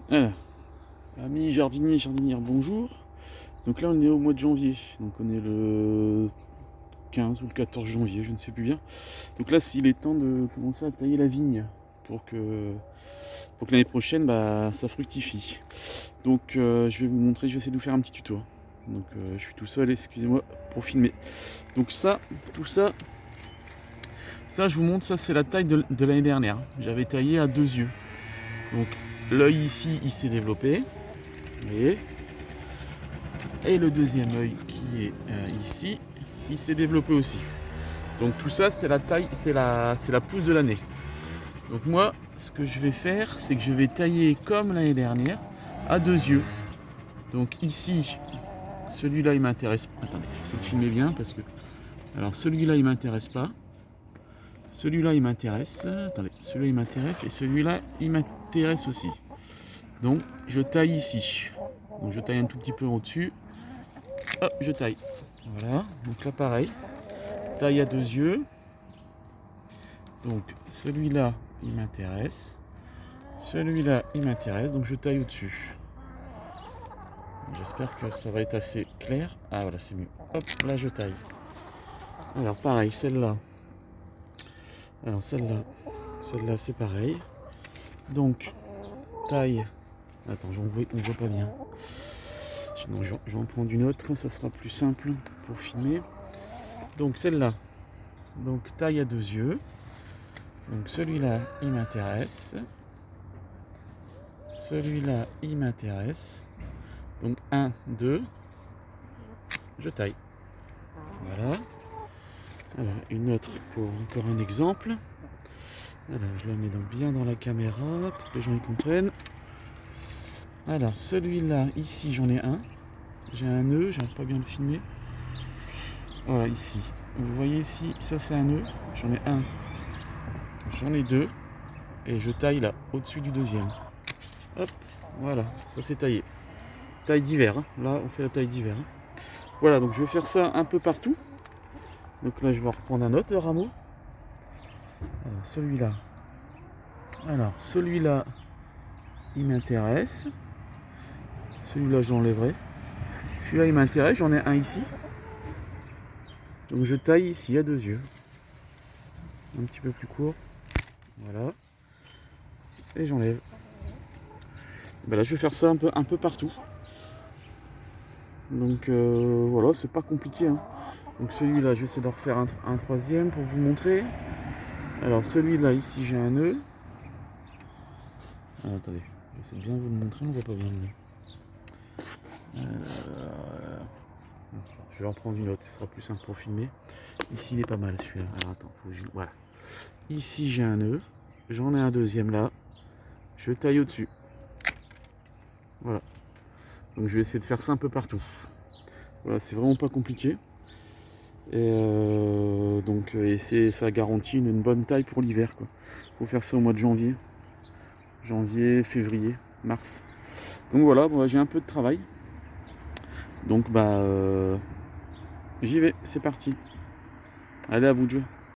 Alors, amis jardiniers, jardinières, bonjour. Donc là, on est au mois de janvier. Donc on est le 15 ou le 14 janvier, je ne sais plus bien. Donc là, il est temps de commencer à tailler la vigne pour que l'année prochaine, ça fructifie. Donc je vais vous montrer, je vais essayer de vous faire un petit tuto. Donc je suis tout seul, excusez-moi pour filmer. Donc tout ça, je vous montre, ça c'est la taille de l'année dernière. J'avais taillé à 2 yeux. Donc l'œil ici, il s'est développé. Vous voyez. Et le deuxième œil qui est ici, il s'est développé aussi. Donc tout ça, c'est la taille, c'est la pousse de l'année. Donc moi, ce que je vais faire, c'est que je vais tailler comme l'année dernière, à 2 yeux. Donc ici, celui-là, il m'intéresse. Attendez, j'essaie de filmer bien parce que. Alors celui-là, il m'intéresse pas. Celui-là, il m'intéresse. Attendez, celui-là, il m'intéresse et celui-là, il m'intéresse aussi. Donc je taille ici. Donc je taille un tout petit peu au-dessus. Hop, je taille. Voilà, donc là pareil, taille à 2 yeux. Donc celui-là, il m'intéresse. Celui-là, il m'intéresse, donc je taille au-dessus. J'espère que ça va être assez clair. Ah voilà, c'est mieux. Hop, là je taille. Alors pareil, celle-là. Alors celle-là c'est pareil. Donc, taille. Attends, on voit pas bien. Sinon, je vais en prendre une autre, ça sera plus simple pour filmer. Donc celle-là. Donc taille à 2 yeux. Donc celui-là, il m'intéresse. Celui-là, il m'intéresse. Donc 1, 2, je taille. Voilà. Alors une autre pour encore un exemple. Alors je la mets donc bien dans la caméra pour que les gens y comprennent. Alors celui-là, ici j'en ai un. J'ai un nœud, j'arrive pas bien le filmer. Voilà, ici. Vous voyez ici, ça c'est un nœud. J'en ai un. J'en ai deux. Et je taille là, au-dessus du deuxième. Hop, voilà, ça c'est taillé. Taille d'hiver, hein. Là on fait la taille d'hiver. Hein. Voilà, donc je vais faire ça un peu partout. Donc là je vais reprendre un autre rameau. Alors celui-là. Alors celui-là, il m'intéresse. Celui-là je l'enlèverai. Celui-là il m'intéresse, j'en ai un ici. Donc je taille ici à 2 yeux. Un petit peu plus court. Voilà. Et j'enlève. Ben là je vais faire ça un peu partout. Donc voilà, c'est pas compliqué. Hein. Donc celui-là, je vais essayer de refaire un troisième pour vous montrer. Alors celui-là, ici j'ai un nœud. Ah, attendez, j'essaie de bien vous le montrer, on voit pas bien le nœud. Je vais en prendre une autre, ce sera plus simple pour filmer. Ici il est pas mal celui-là. Alors attends, voilà. Ici j'ai un nœud, j'en ai un deuxième là. Je taille au-dessus. Voilà. Donc je vais essayer de faire ça un peu partout. Voilà, c'est vraiment pas compliqué. Et ça garantit une bonne taille pour l'hiver. Il faut faire ça au mois de janvier. Janvier, février, mars. Donc voilà, bon, j'ai un peu de travail. Donc j'y vais, c'est parti. Allez, à vous de jouer.